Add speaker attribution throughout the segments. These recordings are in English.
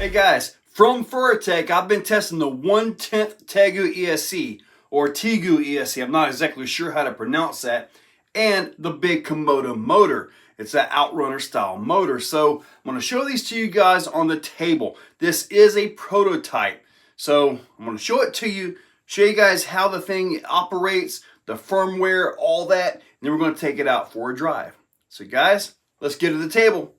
Speaker 1: Hey guys, from Furitek, I've been testing the 1/10 Tegu ESC, or Tegu ESC, I'm not exactly sure how to pronounce that, and the big kOMODO motor. It's that Outrunner style motor. So I'm going to show these to you guys on the table. This is a prototype. So I'm going to show it to you, show you guys how the thing operates, the firmware, all that, and then we're going to take it out for a drive. So guys, let's get to the table.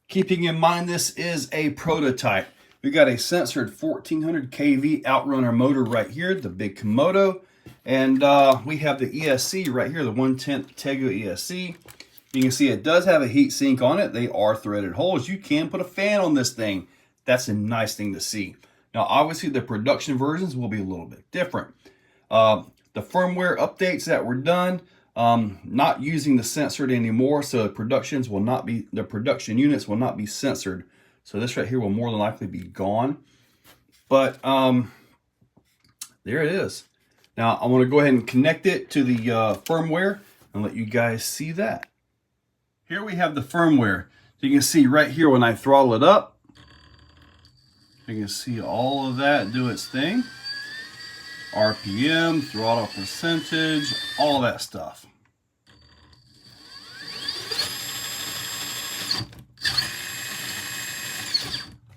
Speaker 1: Keeping in mind this is a prototype. We got a censored 1400 kV Outrunner motor right here, the big kOMODO, and we have the ESC right here, the 1/10 Tegu ESC. You can see it does have a heat sink on it. They are threaded holes. You can put a fan on this thing. That's a nice thing to see. Now obviously the production versions will be a little bit different. The firmware updates that were done, not using the censored anymore, so the production units will not be censored. So this right here will more than likely be gone. But there it is. Now I want to go ahead and connect it to the firmware and let you guys see that. Here we have the firmware. You can see right here when I throttle it up, you can see all of that do its thing. RPM, throttle percentage, all that stuff.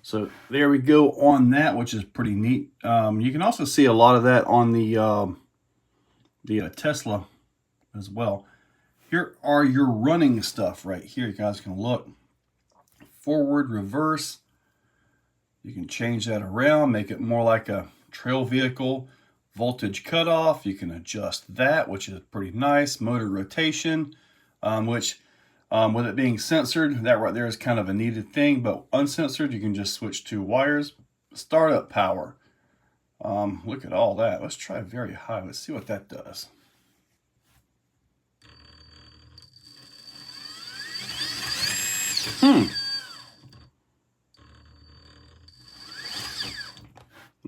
Speaker 1: So there we go on that, which is pretty neat. You can also see a lot of that on the Tesla as well. Here are your running stuff right here. You guys can look. Forward, reverse. You can change that around, make it more like a trail vehicle. Voltage cutoff, you can adjust that, which is pretty nice. Motor rotation, which with it being censored, that right there is kind of a needed thing, but uncensored, you can just switch to wires. Startup power. Look at all that. Let's try very high. Let's see what that does.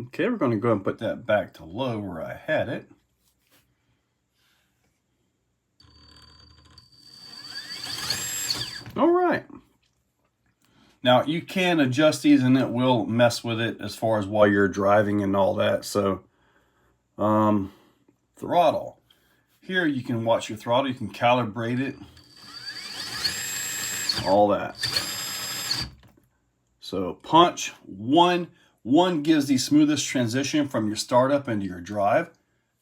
Speaker 1: Okay, we're going to go and put that back to low where I had it. All right. Now you can adjust these and it will mess with it as far as while you're driving and all that. So throttle. Here you can watch your throttle. You can calibrate it. All that. So punch. One gives the smoothest transition from your startup into your drive.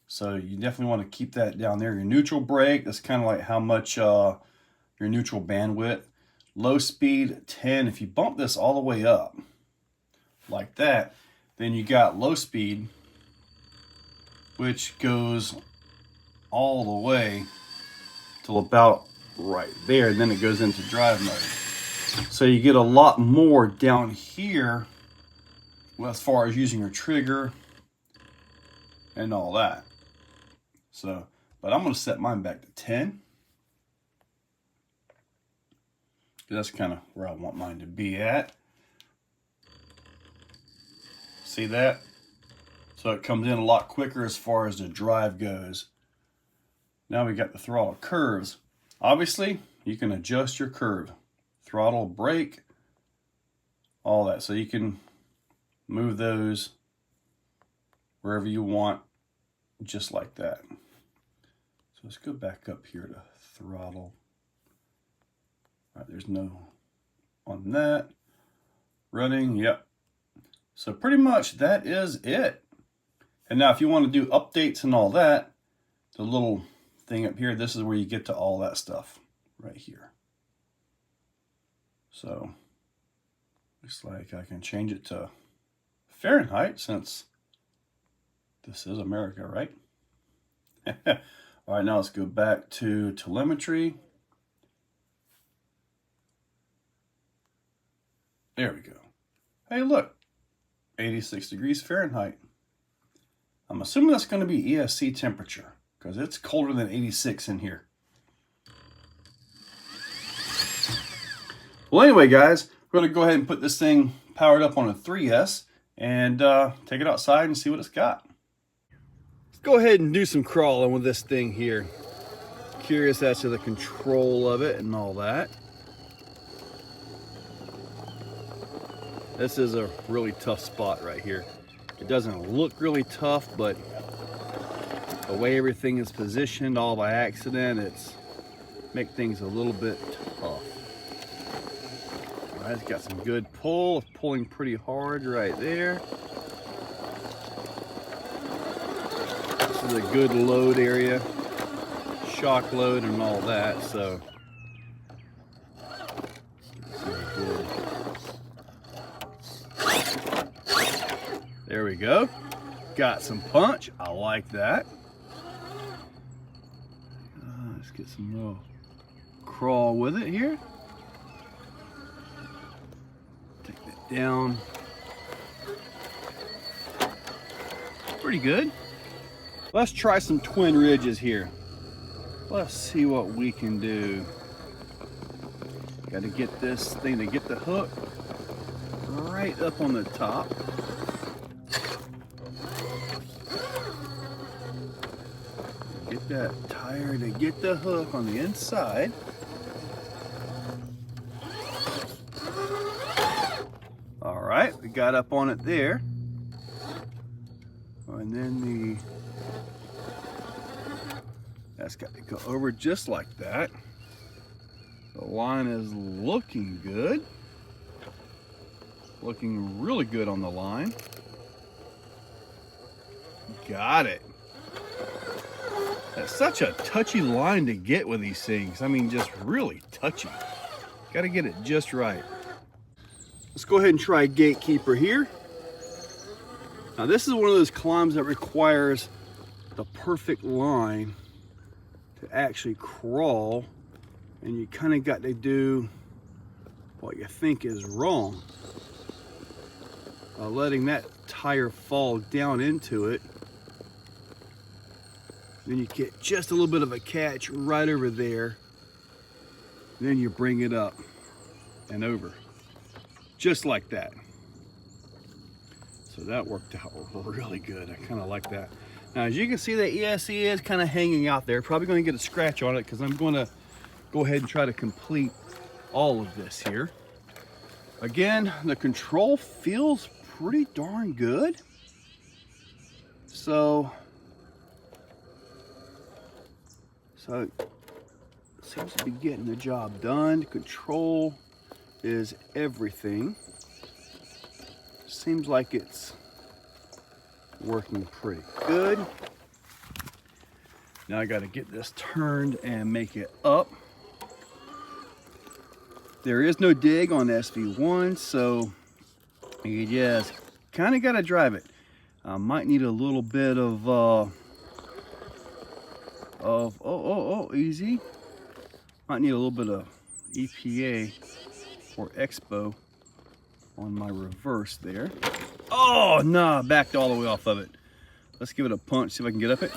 Speaker 1: So you definitely want to keep that down there. Your neutral brake, that's kind of like how much your neutral bandwidth. Low speed, 10. If you bump this all the way up like that, then you got low speed, which goes all the way till about right there. And then it goes into drive mode. So you get a lot more down here as far as using your trigger and all that. So, but I'm going to set mine back to 10. That's kind of where I want mine to be at. See that? So it comes in a lot quicker as far as the drive goes. Now we got the throttle curves. Obviously, you can adjust your curve. Throttle, brake, all that. So you can move those wherever you want, just like that. So let's go back up here to throttle. All right, there's no on that. Running, yep. So pretty much that is it. And now if you want to do updates and all that, the little thing up here, this is where you get to all that stuff right here. So looks like I can change it to Fahrenheit, since this is America, right? All right, now let's go back to telemetry. There we go. Hey, look, 86 degrees Fahrenheit. I'm assuming that's going to be ESC temperature because it's colder than 86 in here. Well, anyway, guys, we're going to go ahead and put this thing powered up on a 3S and take it outside and see what it's got. Let's go ahead and do some crawling with this thing here. Curious as to the control of it and all that. This is a really tough spot right here. It doesn't look really tough, but the way everything is positioned all by accident, it's make things a little bit tough. All right, it's got some good pull. It's pulling pretty hard right there. This is a good load area, shock load and all that, so there we go. Got some punch. I like that. Let's get some little crawl with it here. Take that down. Pretty good. Let's try some twin ridges here. Let's see what we can do. Got to get this thing to get the hook right up on the top. Get that tire to get the hook on the inside. All right, we got up on it there. And then that's got to go over just like that. The line is looking good. Looking really good on the line. Got it. That's such a touchy line to get with these things. I mean, just really touchy. Got to get it just right. Let's go ahead and try Gatekeeper here. Now this is one of those climbs that requires the perfect line to actually crawl, and you kind of got to do what you think is wrong. Letting that tire fall down into it. Then you get just a little bit of a catch right over there. Then you bring it up and over. Just like that. So that worked out really good. I kind of like that. Now, as you can see, the ESC is kind of hanging out there. Probably going to get a scratch on it because I'm going to go ahead and try to complete all of this here. Again, the control feels pretty darn good. So it seems to be getting the job done. Control is everything. Seems like it's working pretty good. Now I got to get this turned and make it up. There is no dig on SV1, so you just kind of got to drive it. Might need a little bit of easy. Might need a little bit of EPA or Expo on my reverse there. Oh, nah, backed all the way off of it. Let's give it a punch, see if I can get up it.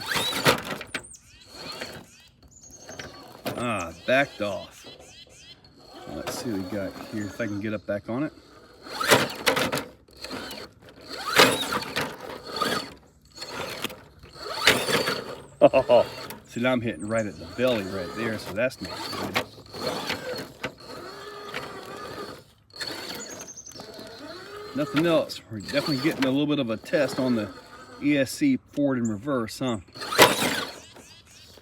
Speaker 1: Backed off. Let's see what we got here, if I can get up back on it. Oh, see, now I'm hitting right at the belly right there, so that's not good. Nothing else. We're definitely getting a little bit of a test on the ESC forward and reverse, huh?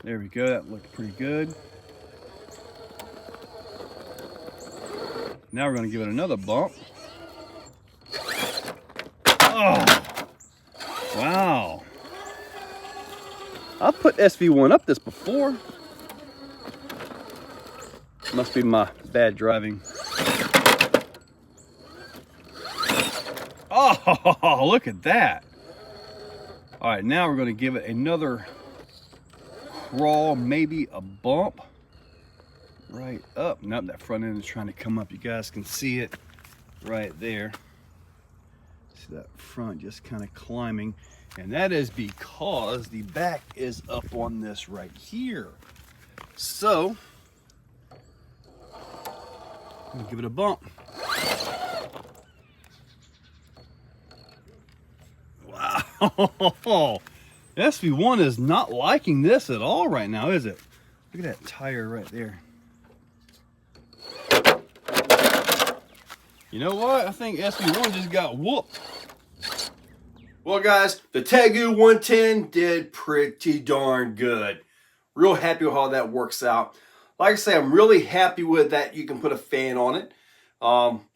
Speaker 1: There we go. That looked pretty good. Now we're going to give it another bump. Oh, wow. I've put SV1 up this before. Must be my bad driving. Oh, look at that. All right, now we're going to give it another crawl, maybe a bump right up. Nope, that front end is trying to come up. You guys can see it right there. See that front just kind of climbing. And that is because the back is up on this right here. So, I'm going to give it a bump. Wow, SV1 is not liking this at all right now, is it? Look at that tire right there. You know what? I think SV1 just got whooped. Well, guys, the Tegu 110 did pretty darn good. Real happy with how that works out. Like I say, I'm really happy with that. You can put a fan on it.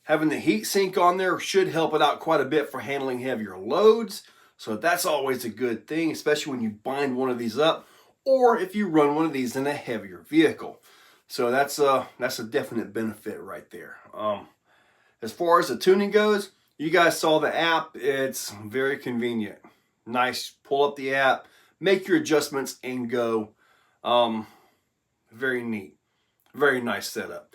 Speaker 1: Having the heat sink on there should help it out quite a bit for handling heavier loads. So that's always a good thing, especially when you bind one of these up or if you run one of these in a heavier vehicle. So that's a definite benefit right there. As far as the tuning goes, you guys saw the app. It's very convenient. Nice, pull up the app, make your adjustments and go. Very neat. Very nice setup.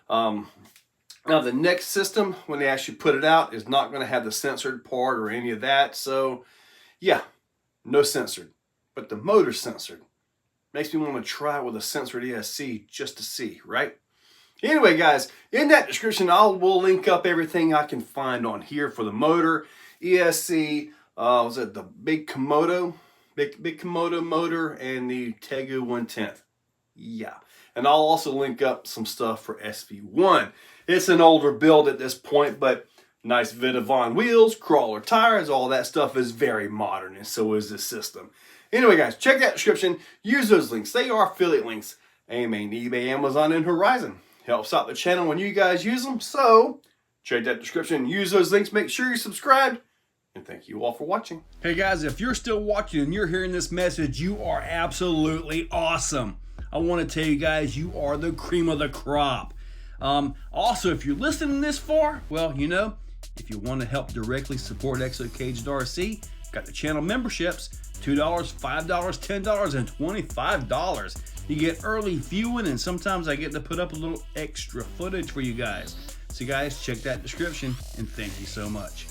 Speaker 1: Now the next system, when they actually put it out, is not going to have the censored part or any of that. So yeah, no censored, but the motor's censored. Makes me want to try it with a censored ESC just to see, right? Anyway, guys, in that description, we'll link up everything I can find on here for the motor, ESC, was it the big kOMODO, big kOMODO motor, and the Tegu 110. Yeah, and I'll also link up some stuff for SV1. It's an older build at this point, but nice Vidavon wheels, Krawler tires, all that stuff is very modern, and so is this system. Anyway, guys, check that description. Use those links. They are affiliate links. AMA, eBay, Amazon, and Horizon. Helps out the channel when you guys use them. So check that description. Use those links. Make sure you're subscribed. And thank you all for watching. Hey, guys, if you're still watching and you're hearing this message, you are absolutely awesome. I want to tell you guys, you are the cream of the crop. Also, if you're listening this far, well, you know, if you want to help directly support Exocaged RC, got the channel memberships, $2, $5, $10, and $25. You get early viewing, and sometimes I get to put up a little extra footage for you guys. So guys, check that description, and thank you so much.